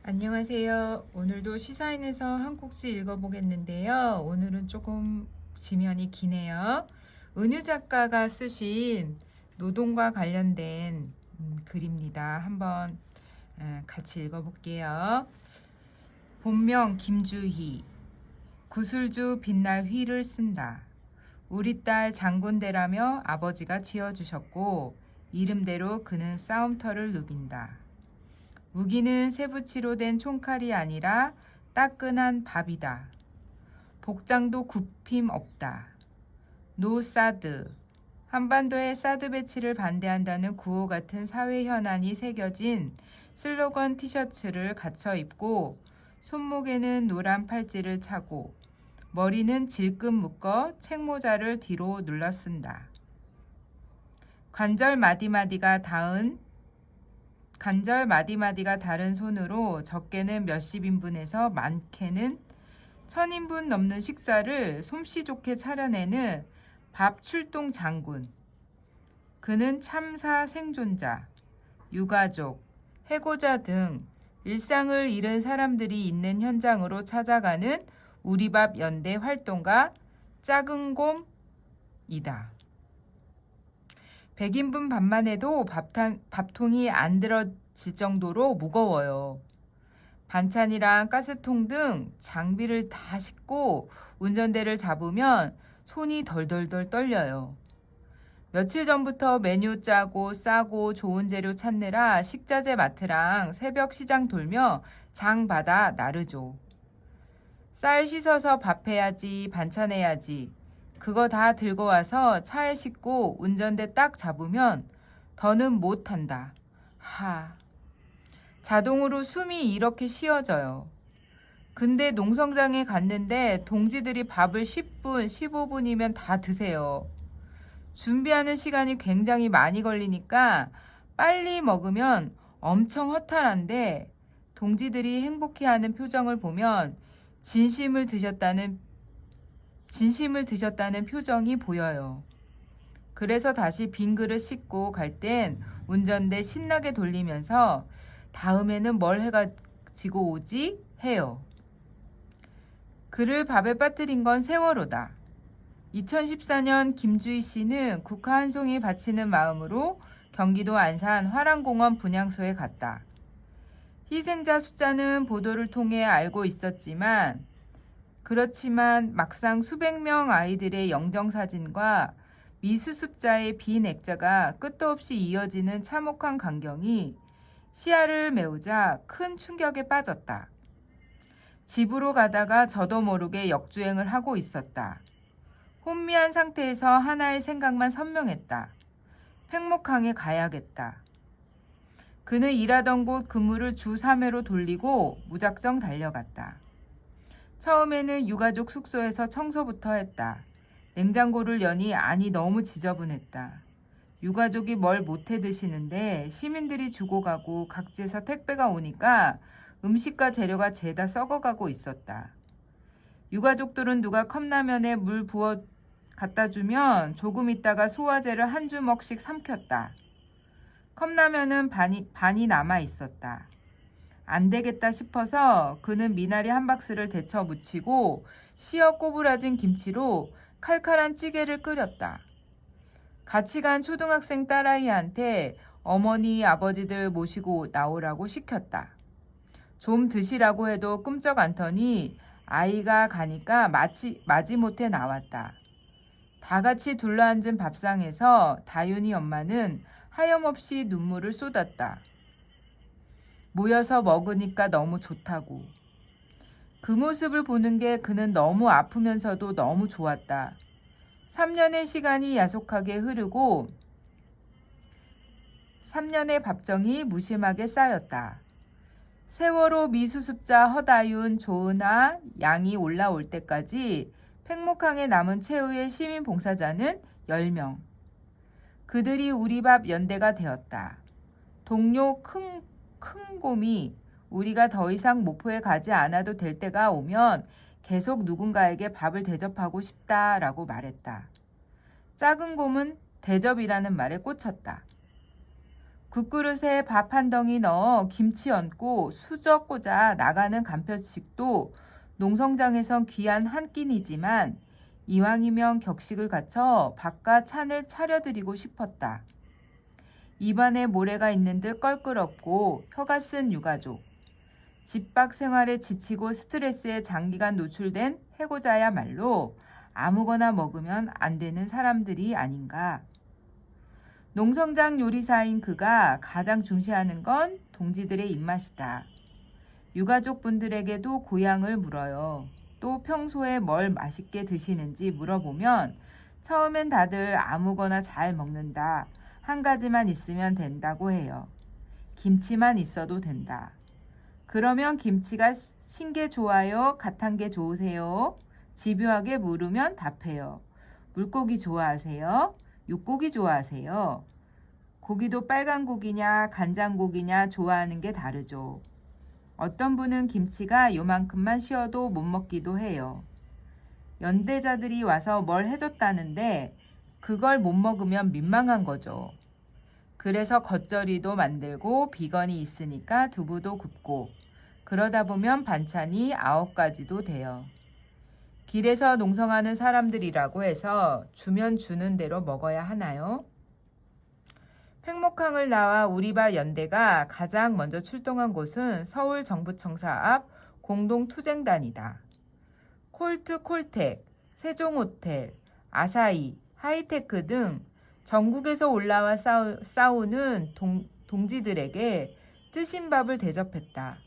안녕하세요. 오늘도 시사인에서 한 곡씩 읽어보겠는데요. 오늘은 조금 지면이 기네요. 은유 작가가 쓰신 노동과 관련된 글입니다. 한번 같이 읽어볼게요. 본명 김주희. 구슬주 빛날 휘를 쓴다. 우리 딸 장군대라며 아버지가 지어주셨고 이름대로 그는 싸움터를 누빈다. 무기는 쇠붙이로 된 총칼이 아니라 따끈한 밥이다. 복장도 굽힘 없다. 노 사드. 한반도의 사드 배치를 반대한다는 구호 같은 사회 현안이 새겨진 슬로건 티셔츠를 갖춰 입고 손목에는 노란 팔찌를 차고 머리는 질끈 묶어 책모자를 뒤로 눌러 쓴다. 관절 마디마디가 다른 손으로 적게는 몇십 인분에서 많게는 1000인분 넘는 식사를 솜씨 좋게 차려내는 밥 출동 장군. 그는 참사 생존자, 유가족, 해고자 등 일상을 잃은 사람들이 있는 현장으로 찾아가는 우리밥 연대 활동가 작은 곰이다. 100인분 밥만 해도 밥통이 안 들어질 정도로 무거워요. 반찬이랑 가스통 등 장비를 다 싣고 운전대를 잡으면 손이 덜덜덜 떨려요. 며칠 전부터 메뉴 짜고 싸고 좋은 재료 찾느라 식자재 마트랑 새벽 시장 돌며 장 받아 나르죠. 쌀 씻어서 밥해야지, 반찬해야지. 그거 다 들고 와서 차에 싣고 운전대 딱 잡으면 더는 못 탄다. 자동으로 숨이 이렇게 쉬어져요. 근데 농성장에 갔는데 동지들이 밥을 10분, 15분이면 다 드세요. 준비하는 시간이 굉장히 많이 걸리니까 빨리 먹으면 엄청 허탈한데 동지들이 행복해하는 표정을 보면 진심을 드셨다는 표정이 보여요. 그래서 다시 빈 그릇 씻고 갈 땐 운전대 신나게 돌리면서 다음에는 뭘 해가지고 오지? 해요. 그를 밥에 빠뜨린 건 세월호다. 2014년 김주희 씨는 국화 한 송이 바치는 마음으로 경기도 안산 화랑공원 분향소에 갔다. 희생자 숫자는 보도를 통해 알고 있었지만 그렇지만 막상 수백 명 아이들의 영정사진과 미수습자의 빈 액자가 끝도 없이 이어지는 참혹한 광경이 시야를 메우자 큰 충격에 빠졌다. 집으로 가다가 저도 모르게 역주행을 하고 있었다. 혼미한 상태에서 하나의 생각만 선명했다. 팽목항에 가야겠다. 그는 일하던 곳 근무를 주 3회로 돌리고 무작정 달려갔다. 처음에는 유가족 숙소에서 청소부터 했다. 냉장고를 여니 안이 너무 지저분했다. 유가족이 뭘 못해 드시는데 시민들이 주고 가고 각지에서 택배가 오니까 음식과 재료가 죄다 썩어가고 있었다. 유가족들은 누가 컵라면에 물 부어 갖다 주면 조금 있다가 소화제를 한 주먹씩 삼켰다. 컵라면은 반이 남아 있었다. 안 되겠다 싶어서 그는 미나리 한 박스를 데쳐 무치고 씨어 꼬부라진 김치로 칼칼한 찌개를 끓였다. 같이 간 초등학생 딸아이한테 어머니 아버지들 모시고 나오라고 시켰다. 좀 드시라고 해도 끔쩍 않더니 아이가 가니까 마지못해 나왔다. 다 같이 둘러앉은 밥상에서 다윤이 엄마는 하염없이 눈물을 쏟았다. 모여서 먹으니까 너무 좋다고. 그 모습을 보는 게 그는 너무 아프면서도 너무 좋았다. 3년의 시간이 야속하게 흐르고 3년의 밥정이 무심하게 쌓였다. 세월호 미수습자 허다윤, 조은아, 양이 올라올 때까지 팽목항에 남은 최후의 시민봉사자는 10명. 그들이 우리밥 연대가 되었다. 동료 큰 곰이 우리가 더 이상 목포에 가지 않아도 될 때가 오면 계속 누군가에게 밥을 대접하고 싶다라고 말했다. 작은 곰은 대접이라는 말에 꽂혔다. 국그릇에 밥 한 덩이 넣어 김치 얹고 수저 꽂아 나가는 간편식도 농성장에선 귀한 한 끼니지만 이왕이면 격식을 갖춰 밥과 찬을 차려드리고 싶었다. 입안에 모래가 있는 듯 껄끄럽고 혀가 쓴 유가족. 집 밖 생활에 지치고 스트레스에 장기간 노출된 해고자야말로 아무거나 먹으면 안 되는 사람들이 아닌가. 농성장 요리사인 그가 가장 중시하는 건 동지들의 입맛이다. 유가족 분들에게도 고향을 물어요. 또 평소에 뭘 맛있게 드시는지 물어보면 처음엔 다들 아무거나 잘 먹는다. 한 가지만 있으면 된다고 해요. 김치만 있어도 된다. 그러면 김치가 신게 좋아요? 갓한 게 좋으세요? 집요하게 물으면 답해요. 물고기 좋아하세요? 육고기 좋아하세요? 고기도 빨간 고기냐 간장고기냐 좋아하는 게 다르죠. 어떤 분은 김치가 요만큼만 씌어도 못 먹기도 해요. 연대자들이 와서 뭘 해줬다는데 그걸 못 먹으면 민망한 거죠. 그래서 겉절이도 만들고 비건이 있으니까 두부도 굽고 그러다 보면 반찬이 9가지도 돼요. 길에서 농성하는 사람들이라고 해서 주면 주는 대로 먹어야 하나요? 팽목항을 나와 우리발 연대가 가장 먼저 출동한 곳은 서울 정부청사 앞 공동투쟁단이다. 콜트 콜텍, 세종호텔, 아사히, 하이테크 등 전국에서 올라와 싸우는 동지들에게 뜨신 밥을 대접했다.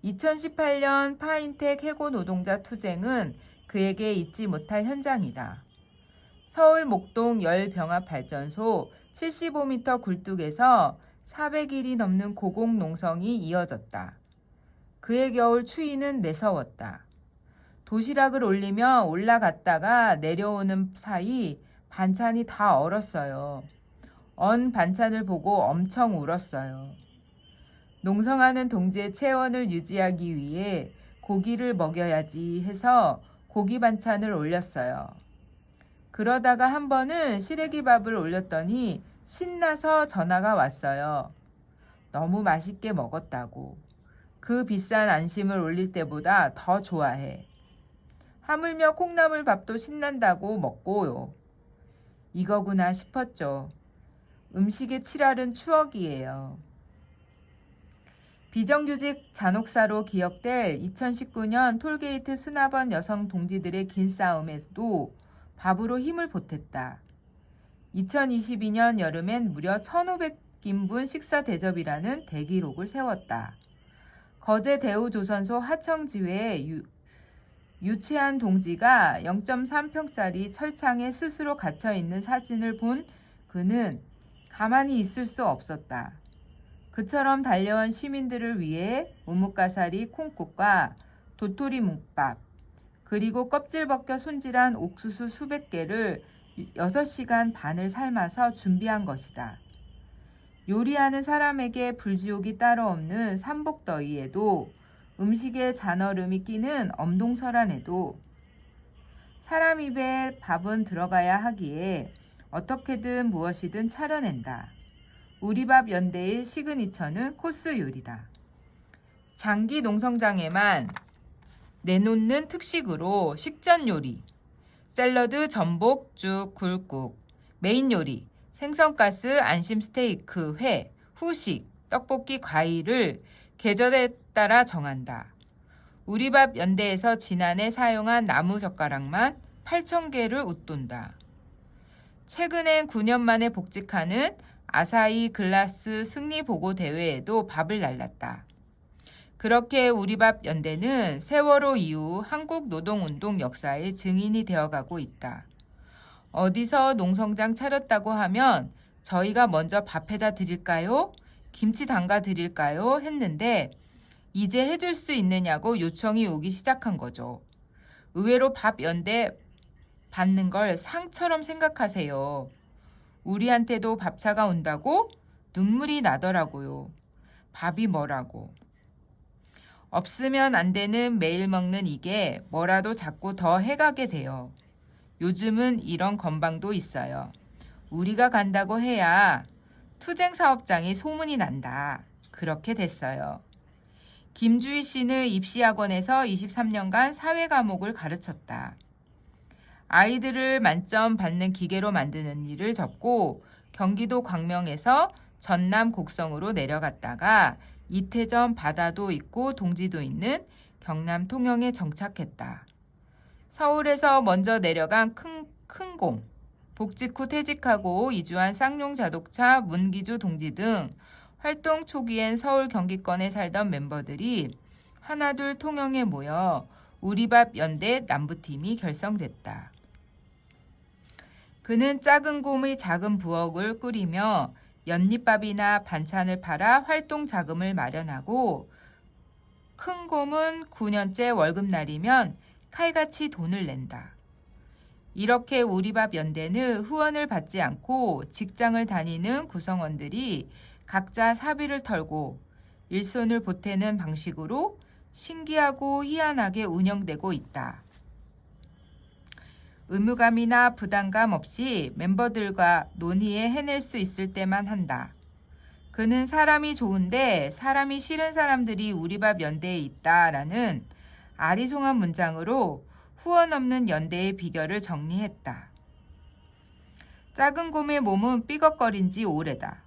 2018년 파인텍 해고 노동자 투쟁은 그에게 잊지 못할 현장이다. 서울 목동 열병합발전소 75m 굴뚝에서 400일이 넘는 고공 농성이 이어졌다. 그의 겨울 추위는 매서웠다. 도시락을 올리며 올라갔다가 내려오는 사이 반찬이 다 얼었어요. 언 반찬을 보고 엄청 울었어요. 농성하는 동지의 체온을 유지하기 위해 고기를 먹여야지 해서 고기 반찬을 올렸어요. 그러다가 한 번은 시래기밥을 올렸더니 신나서 전화가 왔어요. 너무 맛있게 먹었다고. 그 비싼 안심을 올릴 때보다 더 좋아해. 하물며 콩나물밥도 신난다고 먹고요. 이거구나 싶었죠. 음식의 칠알은 추억이에요. 비정규직 잔혹사로 기억될 2019년 톨게이트 수납원 여성 동지들의 긴 싸움에도 밥으로 힘을 보탰다. 2022년 여름엔 무려 1,500인분 식사 대접이라는 대기록을 세웠다. 거제 대우조선소 하청지회에 유채한 동지가 0.3평짜리 철창에 스스로 갇혀있는 사진을 본 그는 가만히 있을 수 없었다. 그처럼 달려온 시민들을 위해 우뭇가사리 콩국과 도토리 묵밥, 그리고 껍질 벗겨 손질한 옥수수 수백 개를 6시간 반을 삶아서 준비한 것이다. 요리하는 사람에게 불지옥이 따로 없는 삼복더위에도 음식에 잔얼음이 끼는 엄동설한에도 사람 입에 밥은 들어가야 하기에 어떻게든 무엇이든 차려낸다. 우리밥 연대의 시그니처는 코스 요리다. 장기 농성장에만 내놓는 특식으로 식전 요리, 샐러드, 전복, 죽, 굴국, 메인 요리, 생선가스, 안심 스테이크, 회, 후식, 떡볶이, 과일을 계절에 따라 정한다. 우리밥 연대에서 지난해 사용한 나무젓가락만 8,000개를 웃돈다. 최근엔 9년 만에 복직하는 아사히 글라스 승리보고대회에도 밥을 날랐다. 그렇게 우리밥 연대는 세월호 이후 한국 노동운동 역사의 증인이 되어가고 있다. 어디서 농성장 차렸다고 하면 저희가 먼저 밥 해다 드릴까요? 김치 담가 드릴까요? 했는데 이제 해줄 수 있느냐고 요청이 오기 시작한 거죠. 의외로 밥 연대 받는 걸 상처럼 생각하세요. 우리한테도 밥차가 온다고 눈물이 나더라고요. 밥이 뭐라고. 없으면 안 되는 매일 먹는 이게 뭐라도 자꾸 더 해가게 돼요. 요즘은 이런 건방도 있어요. 우리가 간다고 해야 투쟁 사업장이 소문이 난다. 그렇게 됐어요. 김주희 씨는 입시학원에서 23년간 사회 과목을 가르쳤다. 아이들을 만점 받는 기계로 만드는 일을 접고 경기도 광명에서 전남 곡성으로 내려갔다가 이태 전 바다도 있고 동지도 있는 경남 통영에 정착했다. 서울에서 먼저 내려간 큰곰, 복직 후 퇴직하고 이주한 쌍용 자동차, 문기주 동지 등 활동 초기엔 서울 경기권에 살던 멤버들이 하나둘 통영에 모여 우리밥 연대 남부팀이 결성됐다. 그는 작은 곰의 작은 부엌을 꾸리며 연잎밥이나 반찬을 팔아 활동 자금을 마련하고 큰 곰은 9년째 월급날이면 칼같이 돈을 낸다. 이렇게 우리밥 연대는 후원을 받지 않고 직장을 다니는 구성원들이 각자 사비를 털고 일손을 보태는 방식으로 신기하고 희한하게 운영되고 있다. 의무감이나 부담감 없이 멤버들과 논의에 해낼 수 있을 때만 한다. 그는 사람이 좋은데 사람이 싫은 사람들이 우리밥 연대에 있다라는 아리송한 문장으로 후원 없는 연대의 비결을 정리했다. 작은 곰의 몸은 삐걱거린 지 오래다.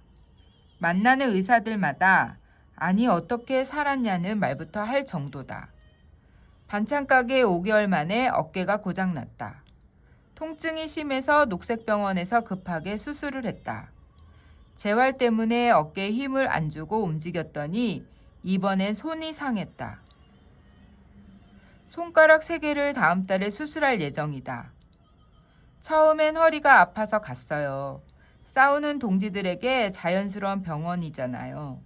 만나는 의사들마다 아니 어떻게 살았냐는 말부터 할 정도다. 반찬가게 5개월 만에 어깨가 고장났다. 통증이 심해서 녹색병원에서 급하게 수술을 했다. 재활 때문에 어깨에 힘을 안 주고 움직였더니 이번엔 손이 상했다. 손가락 3개를 다음 달에 수술할 예정이다. 처음엔 허리가 아파서 갔어요. 싸우는 동지들에게 자연스러운 병원이잖아요.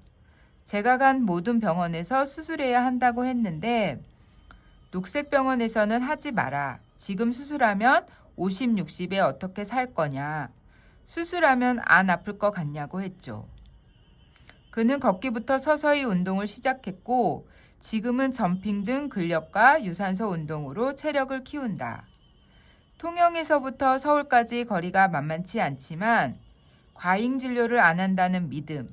제가 간 모든 병원에서 수술해야 한다고 했는데 녹색병원에서는 하지 마라. 지금 수술하면 50, 60에 어떻게 살 거냐. 수술하면 안 아플 것 같냐고 했죠. 그는 걷기부터 서서히 운동을 시작했고 지금은 점핑 등 근력과 유산소 운동으로 체력을 키운다. 통영에서부터 서울까지 거리가 만만치 않지만 과잉 진료를 안 한다는 믿음,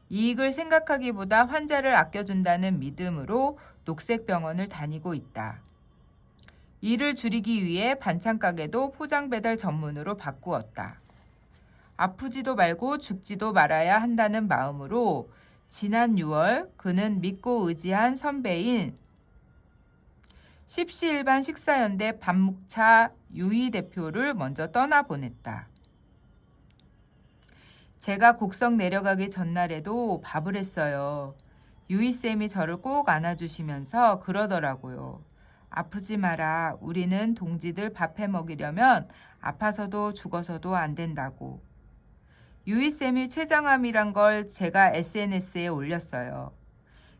이익을 생각하기보다 환자를 아껴준다는 믿음으로 녹색병원을 다니고 있다. 일을 줄이기 위해 반찬가게도 포장 배달 전문으로 바꾸었다. 아프지도 말고 죽지도 말아야 한다는 마음으로 지난 6월 그는 믿고 의지한 선배인 십시일반 식사연대 밥묵차 유희 대표를 먼저 떠나보냈다. 제가 곡성 내려가기 전날에도 밥을 했어요. 유희쌤이 저를 꼭 안아주시면서 그러더라고요. 아프지 마라. 우리는 동지들 밥해 먹이려면 아파서도 죽어서도 안 된다고. 유희쌤이 췌장암이란 걸 제가 SNS에 올렸어요.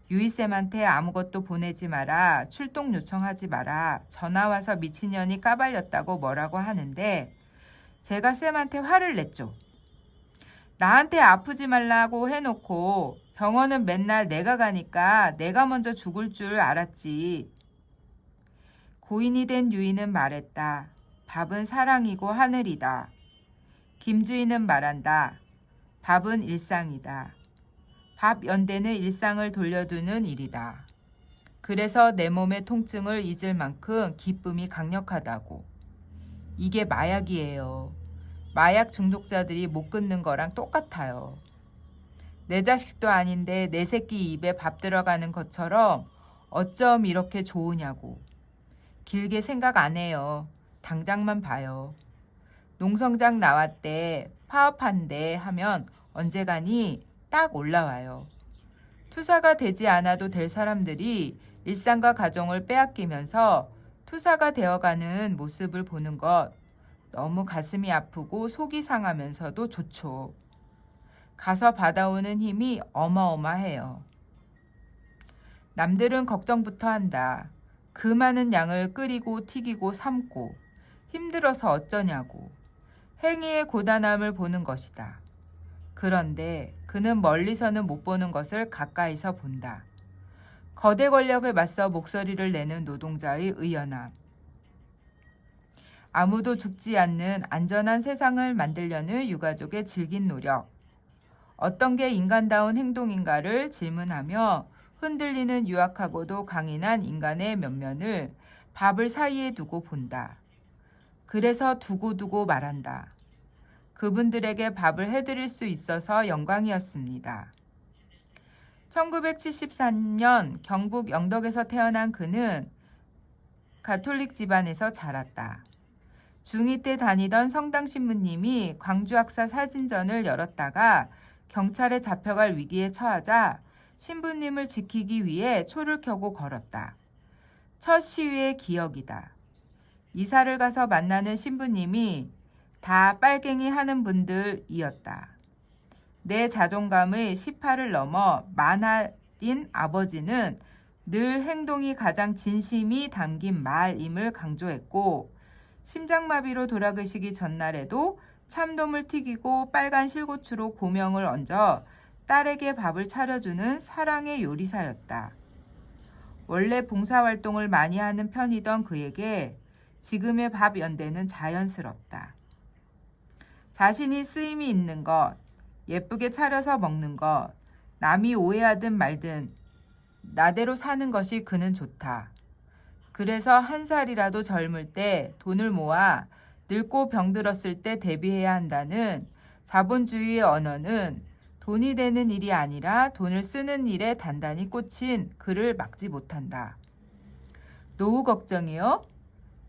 유희쌤한테 아무것도 보내지 마라. 출동 요청하지 마라. 전화와서 미친년이 까발렸다고 뭐라고 하는데 제가 쌤한테 화를 냈죠. 나한테 아프지 말라고 해놓고 병원은 맨날 내가 가니까 내가 먼저 죽을 줄 알았지. 고인이 된 유희는 말했다. 밥은 사랑이고 하늘이다. 김주희는 말한다. 밥은 일상이다. 밥 연대는 일상을 돌려두는 일이다. 그래서 내 몸의 통증을 잊을 만큼 기쁨이 강력하다고. 이게 마약이에요. 마약 중독자들이 못 끊는 거랑 똑같아요. 내 자식도 아닌데 내 새끼 입에 밥 들어가는 것처럼 어쩜 이렇게 좋으냐고. 길게 생각 안 해요. 당장만 봐요. 농성장 나왔대, 파업한대 하면 언제 가니 딱 올라와요. 투사가 되지 않아도 될 사람들이 일상과 가정을 빼앗기면서 투사가 되어가는 모습을 보는 것 너무 가슴이 아프고 속이 상하면서도 좋죠. 가서 받아오는 힘이 어마어마해요. 남들은 걱정부터 한다. 그 많은 양을 끓이고 튀기고 삶고 힘들어서 어쩌냐고. 행위의 고단함을 보는 것이다. 그런데 그는 멀리서는 못 보는 것을 가까이서 본다. 거대 권력을 맞서 목소리를 내는 노동자의 의연함. 아무도 죽지 않는 안전한 세상을 만들려는 유가족의 질긴 노력. 어떤 게 인간다운 행동인가를 질문하며 흔들리는 유약하고도 강인한 인간의 면면을 밥을 사이에 두고 본다. 그래서 두고두고 말한다. 그분들에게 밥을 해드릴 수 있어서 영광이었습니다. 1973년 경북 영덕에서 태어난 그는 가톨릭 집안에서 자랐다. 중2 때 다니던 성당 신부님이 광주 학사 사진전을 열었다가 경찰에 잡혀갈 위기에 처하자 신부님을 지키기 위해 초를 켜고 걸었다. 첫 시위의 기억이다. 이사를 가서 만나는 신부님이 다 빨갱이 하는 분들이었다. 내 자존감의 18을 넘어 만할인 아버지는 늘 행동이 가장 진심이 담긴 말임을 강조했고 심장마비로 돌아가시기 전날에도 참돔을 튀기고 빨간 실고추로 고명을 얹어 딸에게 밥을 차려주는 사랑의 요리사였다. 원래 봉사활동을 많이 하는 편이던 그에게 지금의 밥 연대는 자연스럽다. 자신이 쓰임이 있는 것, 예쁘게 차려서 먹는 것, 남이 오해하든 말든 나대로 사는 것이 그는 좋다. 그래서 한 살이라도 젊을 때 돈을 모아 늙고 병들었을 때 대비해야 한다는 자본주의의 언어는 돈이 되는 일이 아니라 돈을 쓰는 일에 단단히 꽂힌 그를 막지 못한다. 노후 걱정이요?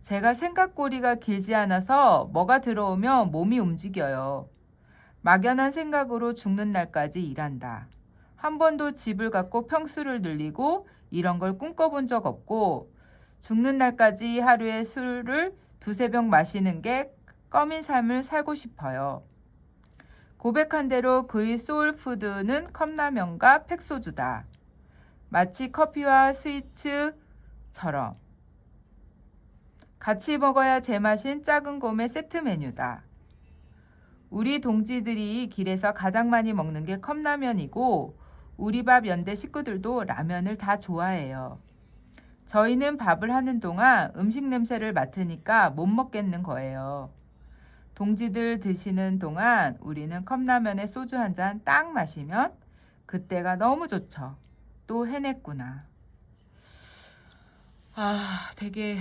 제가 생각고리가 길지 않아서 뭐가 들어오면 몸이 움직여요. 막연한 생각으로 죽는 날까지 일한다. 한 번도 집을 갖고 평수를 늘리고 이런 걸 꿈꿔본 적 없고 죽는 날까지 하루에 술을 두세 병 마시는 게 껌인 삶을 살고 싶어요. 고백한 대로 그의 소울푸드는 컵라면과 팩소주다. 마치 커피와 스위츠처럼 같이 먹어야 제맛인 작은 곰의 세트 메뉴다. 우리 동지들이 길에서 가장 많이 먹는 게 컵라면이고 우리 밥 연대 식구들도 라면을 다 좋아해요. 저희는 밥을 하는 동안 음식 냄새를 맡으니까 못 먹겠는 거예요. 동지들 드시는 동안 우리는 컵라면에 소주 한 잔 딱 마시면 그때가 너무 좋죠. 또 해냈구나. 되게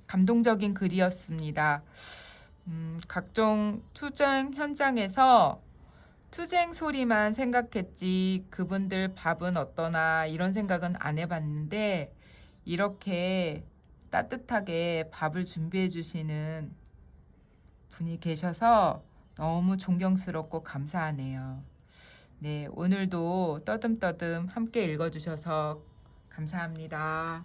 감동적인 글이었습니다. 각종 투쟁 현장에서 투쟁 소리만 생각했지 그분들 밥은 어떠나 이런 생각은 안 해봤는데 이렇게 따뜻하게 밥을 준비해 주시는 분이 계셔서 너무 존경스럽고 감사하네요. 네, 오늘도 떠듬떠듬 함께 읽어주셔서 감사합니다.